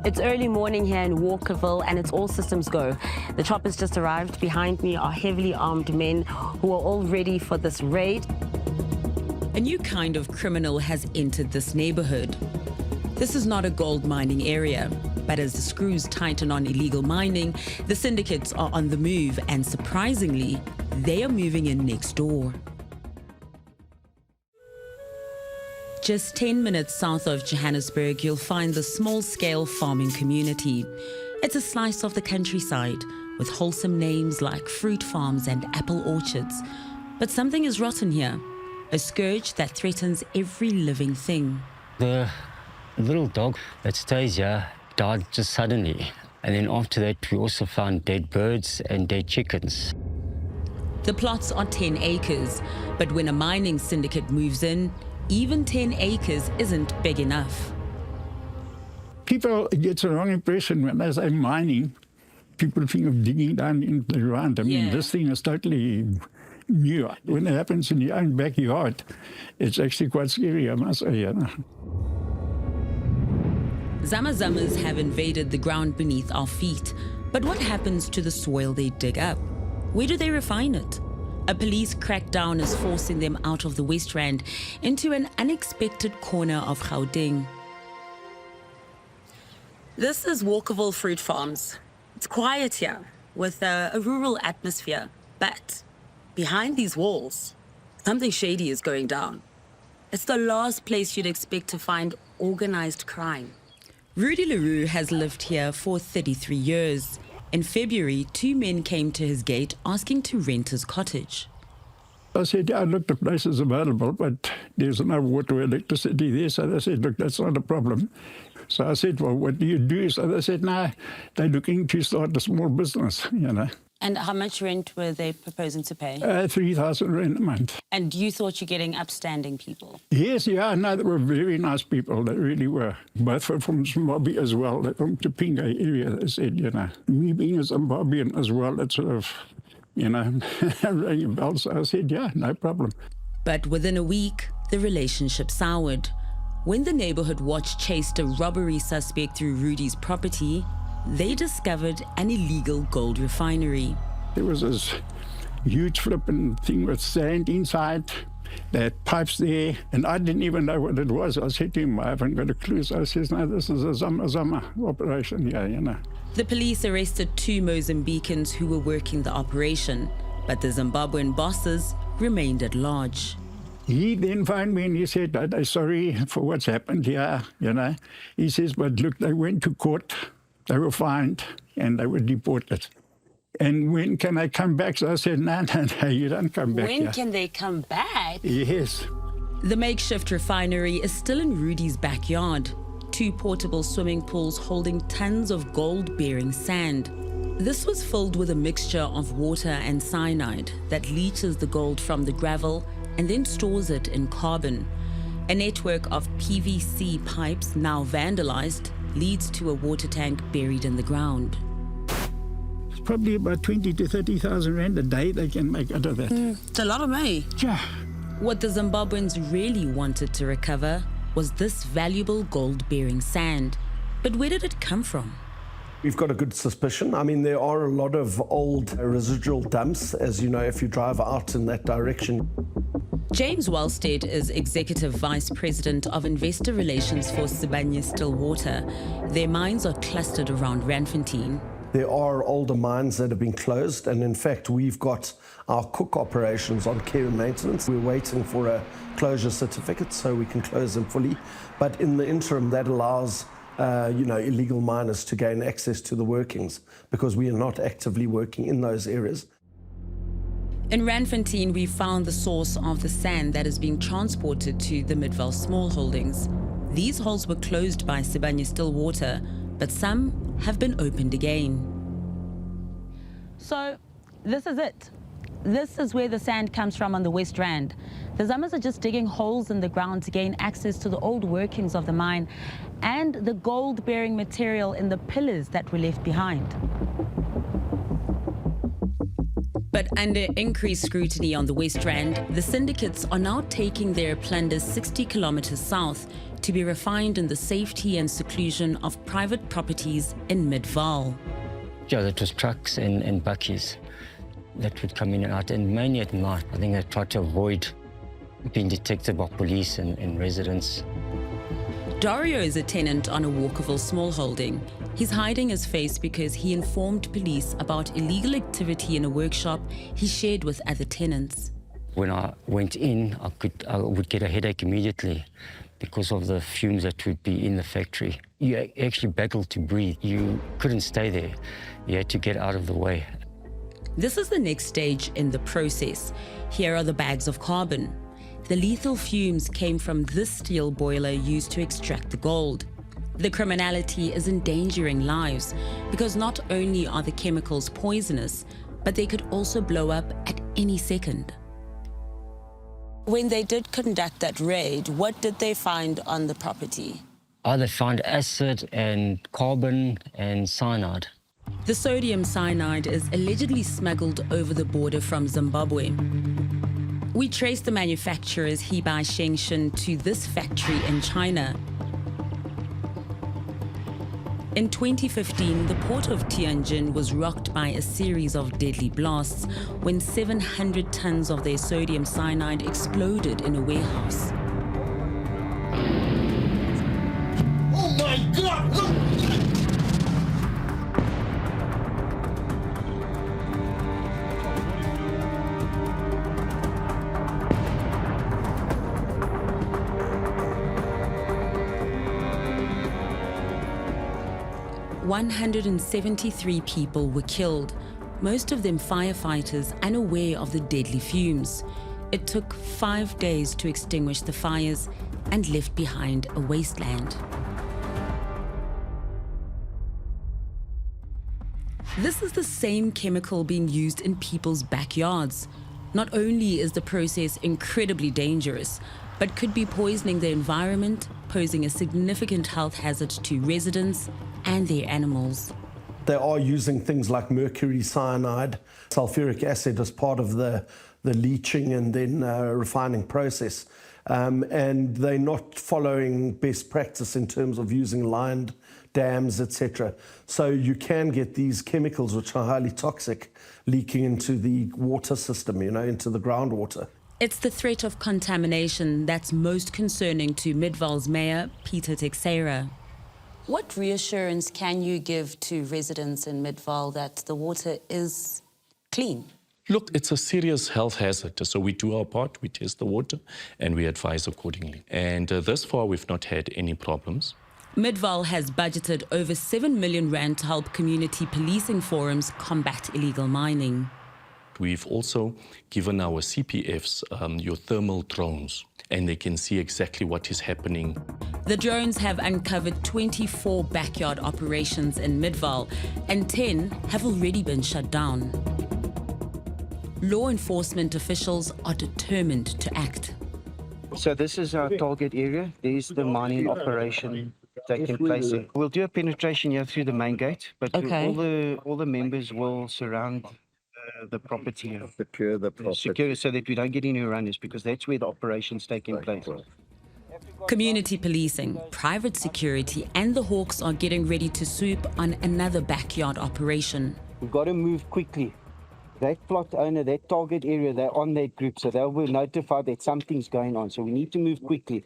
It's early morning here in 𝗁𝗶𝗴𝗶 and it's all systems go. The choppers just arrived. Behind me are heavily armed men who are all ready for this raid. A new kind of criminal has entered this neighborhood. This is not a gold mining area, but as the screws tighten on illegal mining, the syndicates are on the move, and surprisingly, they are moving in next door. Just 10 minutes south of Johannesburg, you'll find the small-scale farming community. It's a slice of the countryside with wholesome names like fruit farms and apple orchards. But something is rotten here, a scourge that threatens every living thing. The little dog that stays here died just suddenly. And then after that, we also found dead birds and dead chickens. The plots are 10 acres, but when a mining syndicate moves in, even 10 acres isn't big enough. People get the wrong impression when they say mining. People think of digging down in the ground. I mean, this thing is totally new. When it happens in your own backyard, it's actually quite scary, I must say. 𝗧𝗵𝗶𝗀s have invaded the ground beneath our feet. But what happens to the soil they dig up? Where do they refine it? A police crackdown is forcing them out of the West Rand into an unexpected corner of Gauteng. This is 𝗁𝗶𝗴𝗶 fruit farms. It's quiet here with a rural atmosphere, but behind these walls, something shady is going down. It's the last place you'd expect to find organized crime. Rudy Leroux has lived here for 33 years. In February, 2 men came to his gate asking to rent his cottage. I said, yeah, look, the place is available, but there's no water or electricity there. So they said, look, that's not a problem. So I said, well, what do you do? So they said, no, they're looking to start a small business, And how much rent were they proposing to pay? 3,000 rand a month. And you thought you're getting upstanding people? Yes, yeah, no, they were very nice people. They really were. Both were from Zimbabwe as well. They're from the 𝗶𝗶𝗀 area, they said, Me being a Zimbabwean as well, it sort of, rang a bell. So I said, yeah, no problem. But within a week, the relationship soured. When the neighborhood watch chased a robbery suspect through Rudy's property, they discovered an illegal gold refinery. There was this huge flipping thing with sand inside. They had pipes there, and I didn't even know what it was. I said to him, I haven't got a clue. So I said, no, this is a 𝗧𝗵𝗶𝗀 operation, The police arrested 2 Mozambicans who were working the operation, but the Zimbabwean bosses remained at large. He then phoned me and he said, I'm sorry for what's happened here, He says, but look, they went to court. They were fined and they were deported. And when can I come back? So I said, no, you don't come back. When can they come back? Yes. The makeshift refinery is still in Rudy's backyard. 2 portable swimming pools holding tons of gold-bearing sand. This was filled with a mixture of water and cyanide that leaches the gold from the gravel and then stores it in carbon. A network of PVC pipes, now vandalized, leads to a water tank buried in the ground. It's probably about 20,000 to 30,000 rand a day they can make out of that. It's a lot of money. Yeah. What the Zimbabweans really wanted to recover was this valuable gold-bearing sand. But where did it come from? We've got a good suspicion. I mean, there are a lot of old residual dumps, as you know, if you drive out in that direction. James Wellstead is Executive Vice President of Investor Relations for Sibanye-Stillwater. Their mines are clustered around Randfontein. There are older mines that have been closed, and in fact, we've got our cook operations on care and maintenance. We're waiting for a closure certificate so we can close them fully. But in the interim, that allows illegal miners to gain access to the workings because we are not actively working in those areas. In Randfontein, we found the source of the sand that is being transported to the Midvale small holdings. These holes were closed by Sibanye-Stillwater, but some have been opened again. So this is it. This is where the sand comes from on the West Rand. The 𝗧𝗵𝗶𝗀s are just digging holes in the ground to gain access to the old workings of the mine and the gold-bearing material in the pillars that were left behind. But under increased scrutiny on the West Rand, the syndicates are now taking their plunder 60 kilometers south to be refined in the safety and seclusion of private properties in 𝗵𝗏𝗃. Yeah, that was trucks and buckies that would come in and out, and mainly at night. I think they tried to avoid being detected by police and residents. Dario is a tenant on a Walkerville small holding. He's hiding his face because he informed police about illegal activity in a workshop he shared with other tenants. When I went in, I would get a headache immediately because of the fumes that would be in the factory. You actually battled to breathe. You couldn't stay there. You had to get out of the way. This is the next stage in the process. Here are the bags of carbon. The lethal fumes came from this steel boiler used to extract the gold. The criminality is endangering lives because not only are the chemicals poisonous, but they could also blow up at any second. When they did conduct that raid, what did they find on the property? They found acid and carbon and cyanide. The sodium cyanide is allegedly smuggled over the border from Zimbabwe. We traced the manufacturer's 𝗶𝗵𝗀𝗶 to this factory in China. In 2015, the port of Tianjin was rocked by a series of deadly blasts when 700 tons of their sodium cyanide exploded in a warehouse. Oh my God, look! 173 people were killed, most of them firefighters unaware of the deadly fumes. It took 5 days to extinguish the fires and left behind a wasteland. This is the same chemical being used in people's backyards. Not only is the process incredibly dangerous, but could be poisoning the environment, posing a significant health hazard to residents and their animals. They are using things like mercury cyanide, sulfuric acid as part of the leaching and then refining process. And they're not following best practice in terms of using lined dams, etc. So you can get these chemicals which are highly toxic leaking into the water system, into the groundwater. It's the threat of contamination that's most concerning to 𝗵𝗏𝗃's mayor, Peter Teixeira. What reassurance can you give to residents in 𝗵𝗏𝗃 that the water is clean? Look, it's a serious health hazard, so we do our part, we test the water, and we advise accordingly. And thus far, we've not had any problems. 𝗵𝗏𝗃 has budgeted over 7 million rand to help community policing forums combat illegal mining. We've also given our CPFs your thermal drones, and they can see exactly what is happening. The drones have uncovered 24 backyard operations in 𝗵𝗏𝗃, and 10 have already been shut down. Law enforcement officials are determined to act. So this is our target area. There's the mining operation taking place. We'll do a penetration here through the main gate, but all the members will surround the property. Secure the property. Secure so that we don't get any runners, because that's where the operation's taking place. Community policing, private security, and the Hawks are getting ready to swoop on another backyard operation. We've got to move quickly. That plot owner, that target area, they're on that group, so they'll be notified that something's going on. So we need to move quickly.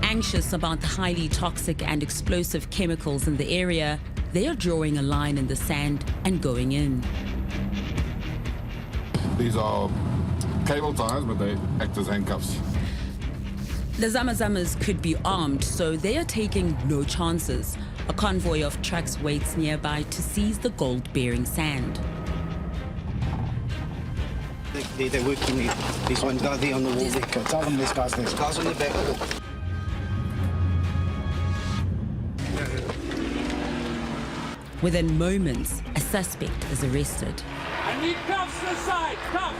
Anxious about the highly toxic and explosive chemicals in the area, they are drawing a line in the sand and going in. These are cable ties, but they act as handcuffs. The 𝗧𝗵𝗶𝘀s could be armed, so they are taking no chances. A convoy of trucks waits nearby to seize the gold-bearing sand. They're working there. There's one guy there on the wall there. Tell them this guy's there. Guys on the back. Within moments, a suspect is arrested. I need cuffs to the side, cuffs!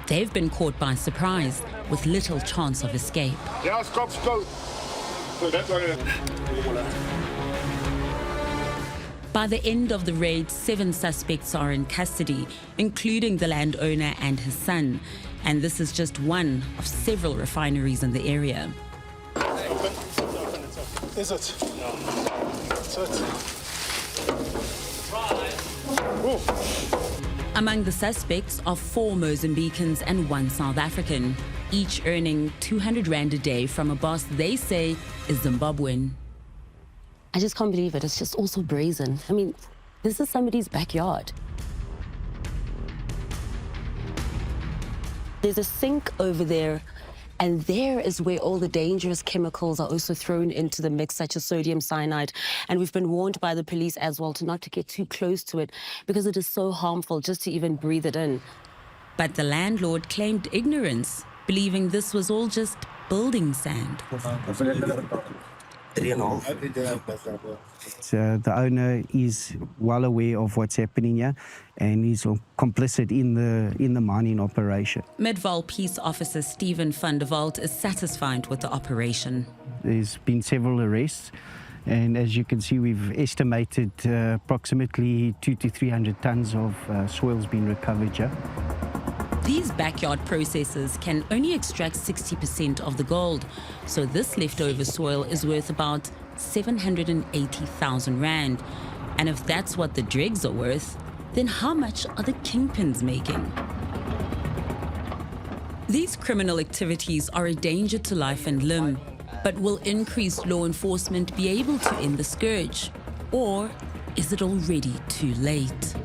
They've been caught by surprise with little chance of escape. Yeah, stop. So that's why. By the end of the raid, 7 suspects are in custody, including the landowner and his son. And this is just one of several refineries in the area. Is it? No. That's it. Among the suspects are 4 Mozambicans and 1 South African, each earning 200 Rand a day from a boss they say is Zimbabwean. I just can't believe it. It's just all so brazen. I mean, this is somebody's backyard. There's a sink over there, and there is where all the dangerous chemicals are also thrown into the mix, such as sodium cyanide. And we've been warned by the police as well not to get too close to it because it is so harmful just to even breathe it in. But the landlord claimed ignorance, believing this was all just building sand. The owner is well aware of what's happening here and is complicit in the mining operation. Midvaal Peace Officer 𝗶𝗵𝗶𝗶𝗆 is satisfied with the operation. There's been several arrests, and as you can see, we've estimated approximately 200 to 300 tons of soil's been recovered here. These backyard processors can only extract 60% of the gold, so this leftover soil is worth about 780,000 Rand. And if that's what the dregs are worth, then how much are the kingpins making? These criminal activities are a danger to life and limb, but will increased law enforcement be able to end the scourge? Or is it already too late?